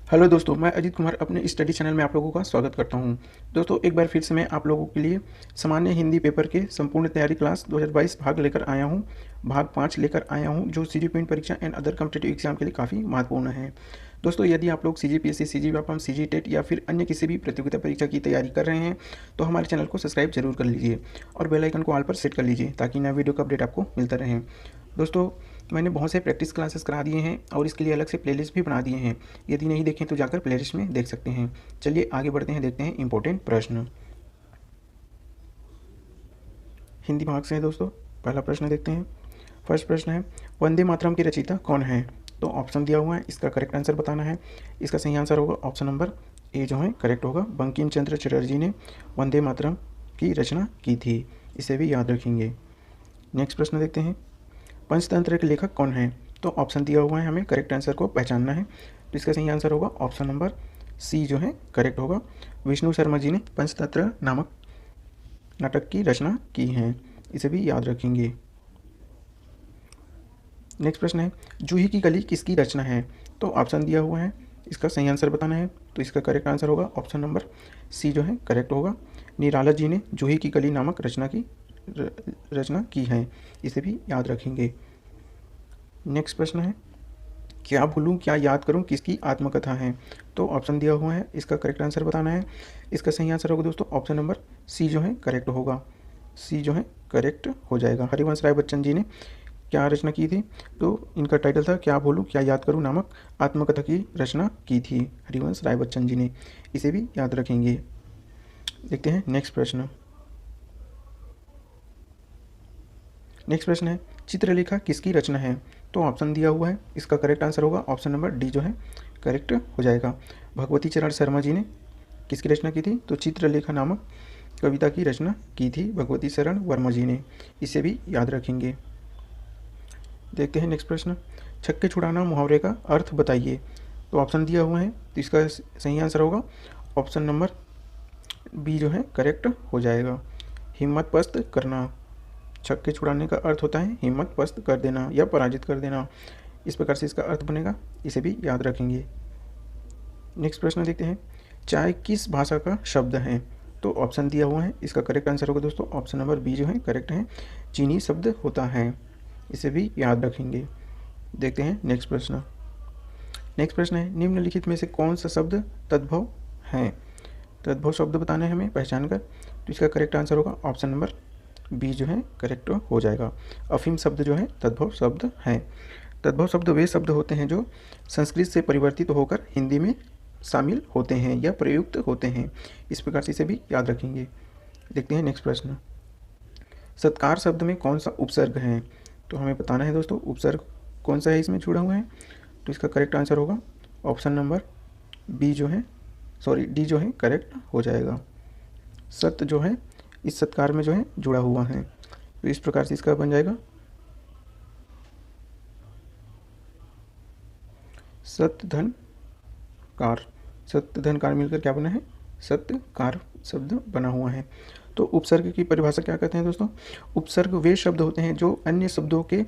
Hello दोस्तों, मैं अजीत कुमार अपने स्टडी चैनल में आप लोगों का स्वागत करता हूं। दोस्तों, एक बार फिर से मैं आप लोगों के लिए सामान्य हिंदी पेपर के संपूर्ण तैयारी क्लास 2022 भाग लेकर आया हूं। भाग 5 लेकर आया हूं, जो सीजीपीएससी परीक्षा एंड अदर कॉम्पिटिटिव एग्जाम के लिए काफ़ी महत्वपूर्ण है। दोस्तों, यदि आप लोग सीजीपीएससी, सीजीव्यापम, सीजीटेट या फिर अन्य किसी भी प्रतियोगिता परीक्षा की तैयारी कर रहे हैं तो हमारे चैनल को सब्सक्राइब जरूर कर लीजिए और बेल आइकन को ऑल पर सेट कर लीजिए ताकि नया वीडियो का अपडेट आपको मिलता रहे। दोस्तों, मैंने बहुत से प्रैक्टिस क्लासेस करा दिए हैं और इसके लिए अलग से प्लेलिस्ट भी बना दिए हैं। यदि नहीं देखें तो जाकर प्लेलिस्ट में देख सकते हैं। चलिए आगे बढ़ते हैं, देखते हैं इंपॉर्टेंट प्रश्न। हिंदी भाग से है दोस्तों। पहला प्रश्न देखते हैं। फर्स्ट प्रश्न है, वंदे मातरम के रचयिता कौन है? तो ऑप्शन दिया हुआ है, इसका करेक्ट आंसर बताना है। इसका सही आंसर होगा ऑप्शन नंबर ए जो है करेक्ट होगा। बंकिम चंद्र चटर्जी ने वंदे मातरम की रचना की थी, इसे भी याद रखेंगे। नेक्स्ट प्रश्न देखते हैं। पंचतंत्र के लेखक कौन है? तो ऑप्शन दिया हुआ है, हमें करेक्ट आंसर को पहचानना है। तो इसका सही आंसर होगा ऑप्शन नंबर सी जो है करेक्ट होगा। विष्णु शर्मा जी ने पंचतंत्र नामक नाटक की रचना की है, इसे भी याद रखेंगे। नेक्स्ट प्रश्न है, जूही की कली किसकी रचना है? तो ऑप्शन दिया हुआ है, इसका सही आंसर बताना है। तो इसका करेक्ट आंसर होगा ऑप्शन नंबर सी जो है करेक्ट होगा। निराला जी ने जूही की कली नामक रचना की है, इसे भी याद रखेंगे। नेक्स्ट प्रश्न है, क्या भूलूं क्या याद करूं किसकी आत्मकथा है? तो ऑप्शन दिया हुआ है, इसका करेक्ट आंसर बताना है। इसका सही आंसर होगा दोस्तों ऑप्शन नंबर सी जो है करेक्ट होगा। सी जो है करेक्ट हो जाएगा। हरिवंश राय बच्चन जी ने क्या रचना की थी? तो इनका टाइटल था क्या भूलूं क्या याद करूं नामक आत्मकथा की रचना की थी हरिवंश राय बच्चन जी ने, इसे भी याद रखेंगे। देखते हैं नेक्स्ट प्रश्न। नेक्स्ट प्रश्न है, चित्रलेखा किसकी रचना है? तो ऑप्शन दिया हुआ है, इसका करेक्ट आंसर होगा ऑप्शन नंबर डी जो है करेक्ट हो जाएगा। भगवती चरण शर्मा जी ने किसकी रचना की थी? तो चित्रलेखा नामक कविता की रचना की थी भगवती शरण वर्मा जी ने, इसे भी याद रखेंगे। देखते हैं नेक्स्ट प्रश्न। छक्के छुड़ाना मुहावरे का अर्थ बताइए। तो ऑप्शन दिया हुआ है, तो इसका सही आंसर होगा ऑप्शन नंबर बी जो है करेक्ट हो जाएगा। हिम्मत पस्त करना। छक्के छुड़ाने का अर्थ होता है हिम्मत पस्त कर देना या पराजित कर देना, इस प्रकार से इसका अर्थ बनेगा, इसे भी याद रखेंगे। नेक्स्ट प्रश्न देखते हैं। चाय किस भाषा का शब्द है? तो ऑप्शन दिया हुआ है, इसका करेक्ट आंसर होगा दोस्तों ऑप्शन नंबर बी जो है करेक्ट है। चीनी शब्द होता है, इसे भी याद रखेंगे। देखते हैं नेक्स्ट प्रश्न। नेक्स्ट प्रश्न है, निम्नलिखित में से कौन सा शब्द तद्भव है? तद्भव शब्द बताना है हमें पहचान कर। तो इसका करेक्ट आंसर होगा ऑप्शन नंबर बी जो है करेक्ट हो जाएगा। अफीम शब्द जो है तद्भव शब्द है। तद्भव शब्द वे शब्द होते हैं जो संस्कृत से परिवर्तित होकर हिंदी में शामिल होते हैं या प्रयुक्त होते हैं, इस प्रकार से इसे भी याद रखेंगे। देखते हैं नेक्स्ट प्रश्न। सत्कार शब्द में कौन सा उपसर्ग है? तो हमें बताना है दोस्तों उपसर्ग कौन सा है इसमें जुड़ा हुआ है। तो इसका करेक्ट आंसर होगा ऑप्शन नंबर बी जो है डी जो है करेक्ट हो जाएगा। सत्य जो है इस सत्कार में जो है जुड़ा हुआ है, तो इस प्रकार से इसका बन जाएगा सत्य धन कार। सत्य धन कार मिलकर क्या बना है? सत्यकार शब्द बना हुआ है। तो उपसर्ग की परिभाषा क्या कहते हैं दोस्तों? उपसर्ग वे शब्द होते हैं जो अन्य शब्दों के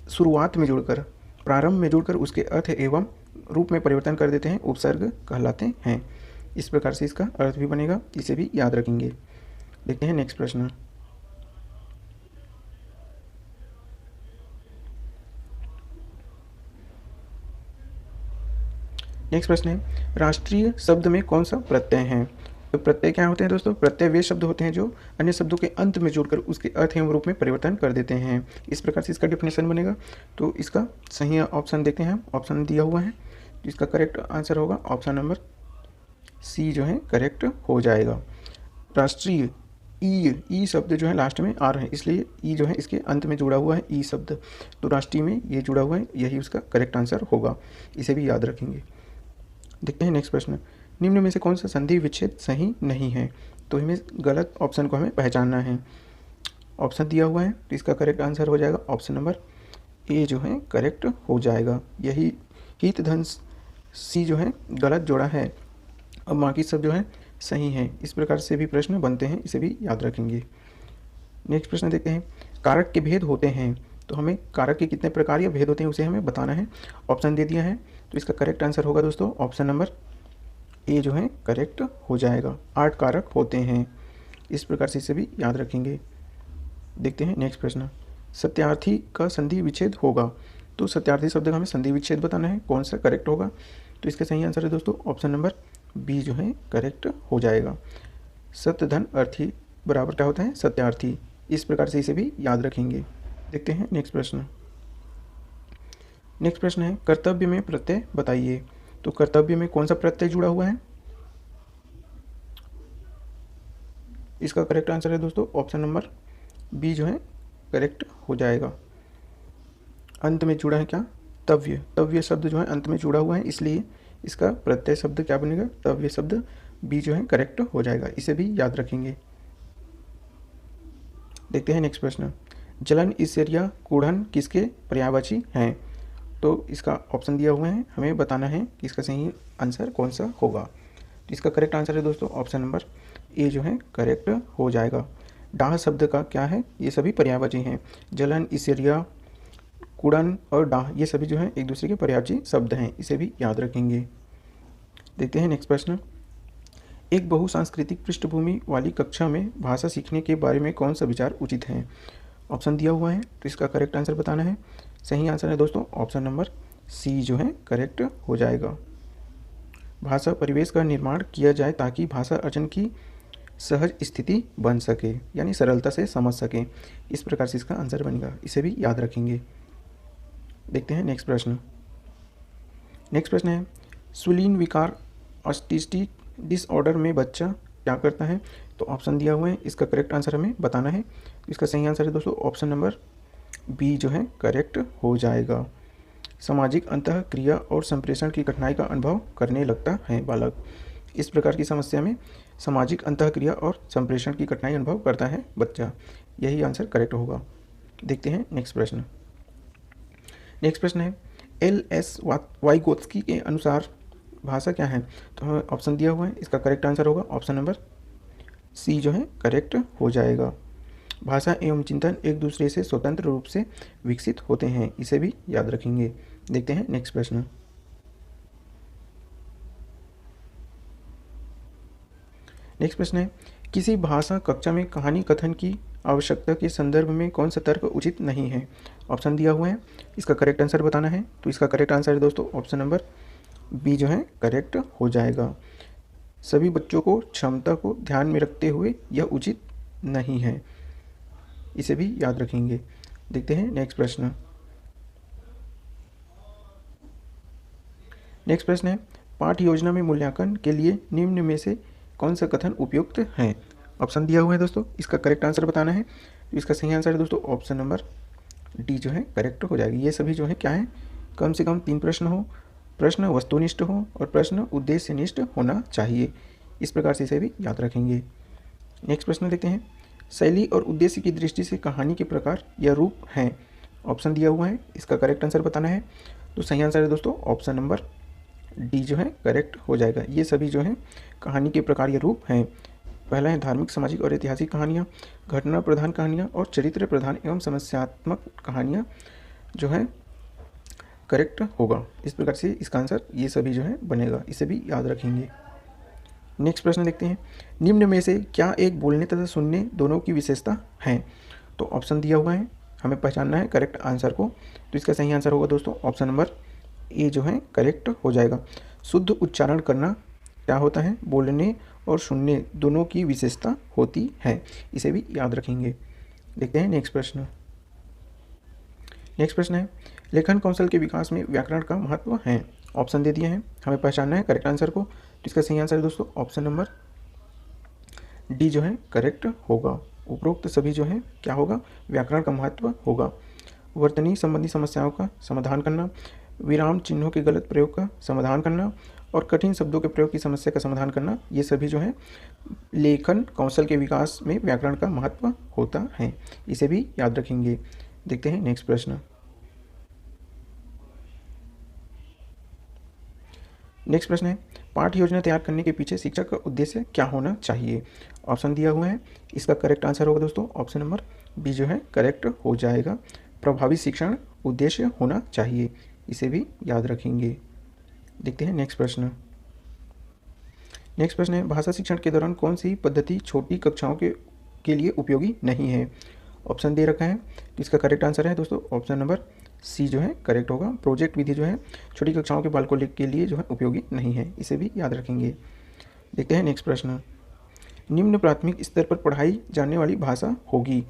शुरुआत में जुड़कर, प्रारंभ में जुड़कर उसके अर्थ एवं रूप में परिवर्तन कर देते हैं, उपसर्ग कहलाते हैं। इस प्रकार से इसका अर्थ भी बनेगा, इसे भी याद रखेंगे। देखते हैं नेक्स्ट प्रश्न। नेक्स्ट प्रश्न है, राष्ट्रीय शब्द में कौन सा प्रत्यय है? तो प्रत्यय क्या होते हैं दोस्तों? प्रत्यय वे शब्द होते हैं जो अन्य शब्दों के अंत में जोड़कर उसके अर्थ एवं रूप में परिवर्तन कर देते हैं, इस प्रकार से इसका डेफिनेशन बनेगा। तो इसका सही ऑप्शन देखते हैं हम, ऑप्शन दिया हुआ है, तो इसका करेक्ट आंसर होगा ऑप्शन नंबर सी जो है करेक्ट हो जाएगा। राष्ट्रीय ई शब्द जो है लास्ट में आ रहा है, इसलिए ई जो है इसके अंत में जुड़ा हुआ है ई शब्द, तो राष्ट्रीय में ये जुड़ा हुआ है, यही उसका करेक्ट आंसर होगा, इसे भी याद रखेंगे। देखते हैं नेक्स्ट प्रश्न। निम्न में से कौन सा संधि विच्छेद सही नहीं है? तो हमें गलत ऑप्शन को हमें पहचानना है। ऑप्शन दिया हुआ है, तो इसका करेक्ट आंसर हो जाएगा ऑप्शन नंबर ए जो है करेक्ट हो जाएगा। यही हित धन सी जो है गलत जोड़ा है और बाकी सब जो है सही है, इस प्रकार से भी प्रश्न बनते हैं, इसे भी याद रखेंगे। नेक्स्ट प्रश्न देखते हैं। कारक के भेद होते हैं, तो हमें कारक के कितने प्रकार या भेद होते हैं उसे हमें बताना है। ऑप्शन दे दिया है, तो इसका करेक्ट आंसर होगा दोस्तों ऑप्शन नंबर ए जो है करेक्ट हो जाएगा। 8 कारक होते हैं, इस प्रकार से इसे भी याद रखेंगे। देखते हैं नेक्स्ट प्रश्न, सत्यार्थी का संधि विच्छेद होगा। तो सत्यार्थी शब्द का हमें संधि विच्छेद बताना है, कौन सा करेक्ट होगा। तो इसका सही आंसर है दोस्तों ऑप्शन नंबर बी जो है करेक्ट हो जाएगा। सत्य धन अर्थी बराबर क्या होता है, सत्यार्थी। इस प्रकार से इसे भी याद रखेंगे। देखते हैं नेक्स्ट प्रश्न। नेक्स्ट प्रश्न है कर्तव्य में प्रत्यय बताइए। तो कर्तव्य में कौन सा प्रत्यय जुड़ा हुआ है। इसका करेक्ट आंसर है दोस्तों ऑप्शन नंबर बी जो है करेक्ट हो जाएगा। अंत में जुड़ा है क्या, तव्य। तव्य शब्द जो है अंत में जुड़ा हुआ है, इसलिए इसका प्रत्यय शब्द क्या बनेगा, तव्य शब्द। बी जो है करेक्ट हो जाएगा, इसे भी याद रखेंगे। देखते हैं नेक्स्ट प्रश्न, जलन ईर्ष्या कूढ़न किसके पर्यायवाची हैं। तो इसका ऑप्शन दिया हुआ है, हमें बताना है कि इसका सही आंसर कौन सा होगा। तो इसका करेक्ट आंसर है दोस्तों ऑप्शन नंबर ए जो है करेक्ट हो जाएगा। डाह शब्द का क्या है, ये सभी पर्यायवाची हैं। जलन ईर्ष्या कूढ़न और डाह ये सभी जो है एक दूसरे के पर्यायवाची शब्द हैं, इसे भी याद रखेंगे। देखते हैं नेक्स्ट प्रश्न, एक बहुसांस्कृतिक पृष्ठभूमि वाली कक्षा में भाषा सीखने के बारे में कौन सा विचार उचित है। ऑप्शन दिया हुआ है, तो इसका करेक्ट आंसर बताना है। सही आंसर है दोस्तों ऑप्शन नंबर सी जो है करेक्ट हो जाएगा। भाषा परिवेश का निर्माण किया जाए ताकि भाषा अर्जन की सहज स्थिति बन सके, यानी सरलता से समझ सकें। इस प्रकार से इसका आंसर बनेगा, इसे भी याद रखेंगे। देखते हैं नेक्स्ट प्रश्न। नेक्स्ट प्रश्न है सुलीन विकार ऑटिस्टिक डिसऑर्डर में बच्चा क्या करता है। तो ऑप्शन दिया हुआ है, इसका करेक्ट आंसर हमें बताना है। तो इसका सही आंसर है दोस्तों ऑप्शन नंबर बी जो है करेक्ट हो जाएगा। सामाजिक अंतः क्रिया और संप्रेषण की कठिनाई का अनुभव करने लगता है बालक। इस प्रकार की समस्या में सामाजिक अंतः क्रिया और संप्रेषण की कठिनाई अनुभव करता है बच्चा, यही आंसर करेक्ट होगा। देखते हैं नेक्स्ट प्रश्न। नेक्स्ट प्रश्न है एल.एस. वाइगोत्स्की के अनुसार भाषा क्या है। तो हमें ऑप्शन दिया हुआ है, इसका करेक्ट आंसर होगा ऑप्शन नंबर सी जो है करेक्ट हो जाएगा। भाषा एवं चिंतन एक दूसरे से स्वतंत्र रूप से विकसित होते हैं, इसे भी याद रखेंगे। देखते हैं नेक्स्ट प्रश्न। नेक्स्ट प्रश्न है किसी भाषा कक्षा में कहानी कथन की आवश्यकता के संदर्भ में कौन सा तर्क उचित नहीं है। ऑप्शन दिया हुआ है, इसका करेक्ट आंसर बताना है। तो इसका करेक्ट आंसर है दोस्तों ऑप्शन नंबर बी जो है करेक्ट हो जाएगा। सभी बच्चों को क्षमता को ध्यान में रखते हुए यह उचित नहीं है, इसे भी याद रखेंगे। देखते हैं नेक्स्ट प्रश्न। नेक्स्ट प्रश्न है पाठ योजना में मूल्यांकन के लिए निम्न में से कौन सा कथन उपयुक्त है। ऑप्शन दिया हुआ है दोस्तों, इसका करेक्ट आंसर बताना है। तो इसका सही आंसर है दोस्तों ऑप्शन नंबर डी जो है करेक्ट हो जाएगी। ये सभी जो है क्या है, कम से कम 3 प्रश्न हो, प्रश्न वस्तुनिष्ठ हो और प्रश्न उद्देश्यनिष्ठ होना चाहिए। इस प्रकार से इसे भी याद रखेंगे। नेक्स्ट प्रश्न देखते हैं शैली और उद्देश्य की दृष्टि से कहानी के प्रकार या रूप हैं। ऑप्शन दिया हुआ है, इसका करेक्ट आंसर बताना है। तो सही आंसर है दोस्तों ऑप्शन नंबर डी जो है करेक्ट हो जाएगा। ये सभी जो है कहानी के प्रकार या रूप हैं। पहला है धार्मिक, सामाजिक और ऐतिहासिक कहानियाँ, घटना प्रधान कहानियाँ और चरित्र प्रधान एवं समस्यात्मक कहानियाँ जो है करेक्ट होगा। इस प्रकार से इसका आंसर ये सभी जो है बनेगा, इसे भी याद रखेंगे। नेक्स्ट प्रश्न देखते हैं निम्न में से क्या एक बोलने तथा सुनने दोनों की विशेषता है। तो ऑप्शन दिया हुआ है, हमें पहचानना है करेक्ट आंसर को। तो इसका सही आंसर होगा दोस्तों ऑप्शन नंबर ए जो है करेक्ट हो जाएगा। शुद्ध उच्चारण करना क्या होता है, बोलने और सुनने दोनों की विशेषता होती है, इसे भी याद रखेंगे। देखते हैं नेक्स्ट प्रश्न। नेक्स्ट प्रश्न है लेखन कौशल के विकास में व्याकरण का महत्व है। ऑप्शन दे दिए हैं, हमें पहचानना है करेक्ट आंसर को। तो इसका सही आंसर है दोस्तों ऑप्शन नंबर डी जो है करेक्ट होगा। उपरोक्त सभी जो है क्या होगा, व्याकरण का महत्व होगा। वर्तनी संबंधी समस्याओं का समाधान करना, विराम चिन्हों के गलत प्रयोग का समाधान करना और कठिन शब्दों के प्रयोग की समस्या का समाधान करना, ये सभी जो है लेखन कौशल के विकास में व्याकरण का महत्व होता है, इसे भी याद रखेंगे। देखते हैं नेक्स्ट प्रश्न। नेक्स्ट प्रश्न है पाठ योजना तैयार करने के पीछे शिक्षक का उद्देश्य क्या होना चाहिए। ऑप्शन दिया हुआ है, इसका करेक्ट आंसर होगा दोस्तों ऑप्शन नंबर बी जो है करेक्ट हो जाएगा। प्रभावी शिक्षण उद्देश्य होना चाहिए, इसे भी याद रखेंगे। देखते हैं नेक्स्ट प्रश्न। नेक्स्ट प्रश्न है, भाषा शिक्षण के दौरान कौन सी पद्धति छोटी कक्षाओं के लिए उपयोगी नहीं है? ऑप्शन दे रखा है, तो इसका करेक्ट आंसर है दोस्तों ऑप्शन नंबर सी जो है करेक्ट होगा। प्रोजेक्ट विधि जो है छोटी कक्षाओं के बालकों के लिए जो है उपयोगी नहीं है, इसे भी याद रखेंगे। देखते हैं नेक्स्ट प्रश्न। निम्न प्राथमिक स्तर पर पढ़ाई जाने वाली भाषा होगी,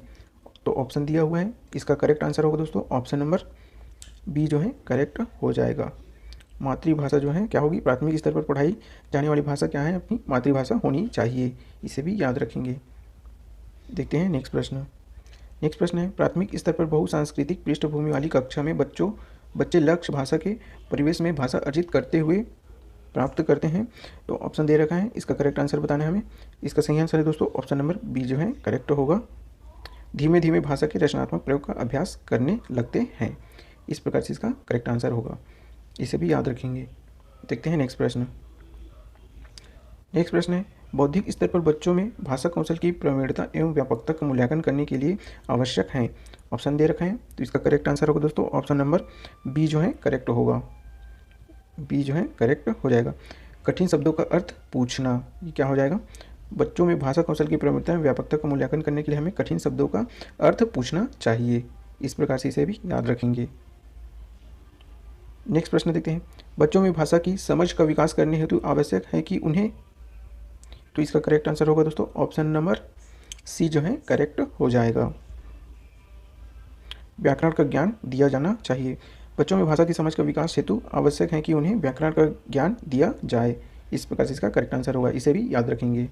तो ऑप्शन दिया हुआ है, इसका करेक्ट आंसर होगा दोस्तों ऑप्शन नंबर बी जो है करेक्ट हो जाएगा। मातृभाषा जो है क्या होगी, प्राथमिक स्तर पर पढ़ाई जाने वाली भाषा क्या है, अपनी मातृभाषा होनी चाहिए, इसे भी याद रखेंगे। देखते हैं नेक्स्ट प्रश्न। नेक्स्ट प्रश्न है, प्राथमिक स्तर पर बहुसांस्कृतिक पृष्ठभूमि वाली कक्षा में बच्चे लक्ष्य भाषा के परिवेश में भाषा अर्जित करते हुए प्राप्त करते हैं, तो ऑप्शन दे रखा है, इसका करेक्ट आंसर बताना है हमें। इसका सही आंसर है दोस्तों ऑप्शन नंबर बी जो है करेक्ट होगा। धीमे धीमे भाषा के रचनात्मक प्रयोग का अभ्यास करने लगते हैं, इस प्रकार से इसका करेक्ट आंसर होगा, इसे भी याद रखेंगे। देखते हैं नेक्स्ट प्रश्न। नेक्स्ट प्रश्न है, बौद्धिक स्तर पर बच्चों में भाषा कौशल की प्रवीणता एवं व्यापकता का मूल्यांकन करने के लिए आवश्यक है। ऑप्शन दे रखा है, तो इसका करेक्ट आंसर होगा दोस्तों ऑप्शन नंबर बी जो है करेक्ट होगा। बी जो है करेक्ट हो जाएगा। कठिन शब्दों का अर्थ पूछना, ये क्या हो जाएगा, बच्चों में भाषा कौशल की प्रवीणता एवं व्यापकता का मूल्यांकन करने के लिए हमें कठिन शब्दों का अर्थ पूछना चाहिए, इस प्रकार से इसे भी याद रखेंगे। नेक्स्ट प्रश्न देखते हैं, बच्चों में भाषा की समझ का विकास करने हेतु आवश्यक है कि उन्हें, तो इसका करेक्ट आंसर होगा दोस्तों ऑप्शन नंबर सी जो है करेक्ट हो जाएगा। व्याकरण का ज्ञान दिया जाना चाहिए, बच्चों में भाषा की समझ का विकास हेतु आवश्यक है कि उन्हें व्याकरण का ज्ञान दिया जाए, इस प्रकार से इसका करेक्ट आंसर होगा, इसे भी याद रखेंगे।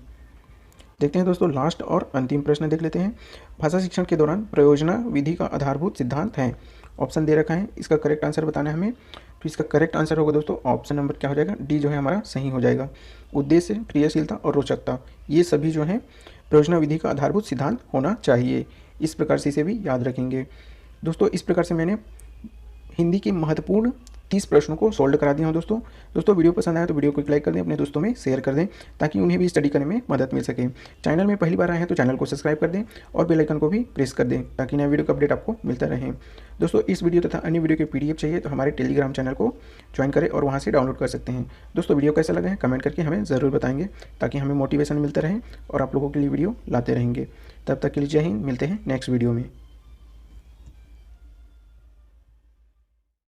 देखते हैं दोस्तों लास्ट और अंतिम प्रश्न देख लेते हैं। भाषा शिक्षण के दौरान प्रयोजना विधि का आधारभूत सिद्धांत है, ऑप्शन दे रखा है, इसका करेक्ट आंसर बताना है हमें। तो इसका करेक्ट आंसर होगा दोस्तों ऑप्शन नंबर क्या हो जाएगा, डी जो है हमारा सही हो जाएगा। उद्देश्य, क्रियाशीलता और रोचकता, ये सभी जो है प्रयोजना विधि का आधारभूत सिद्धांत होना चाहिए, इस प्रकार से इसे भी याद रखेंगे। दोस्तों इस प्रकार से मैंने हिंदी के महत्वपूर्ण 30 प्रश्नों को सोल्व करा दिया हूँ। दोस्तों वीडियो पसंद आया तो वीडियो को लाइक कर दें, अपने दोस्तों में शेयर कर दें, ताकि उन्हें भी स्टडी करने में मदद मिल सके। चैनल में पहली बार आए हैं तो चैनल को सब्सक्राइब कर दें और बेल आइकन को भी प्रेस कर दें, ताकि नए वीडियो का अपडेट आपको मिलता रहे। दोस्तों इस वीडियो तथा अन्य वीडियो के PDF चाहिए तो हमारे टेलीग्राम चैनल को ज्वाइन करें और वहाँ से डाउनलोड कर सकते हैं। दोस्तों वीडियो कैसा लगा है कमेंट करके हमें ज़रूर बताएंगे, ताकि हमें मोटिवेशन मिलता रहे और आप लोगों के लिए वीडियो लाते रहेंगे। तब तक के लिए जय हिंद, मिलते हैं नेक्स्ट वीडियो में।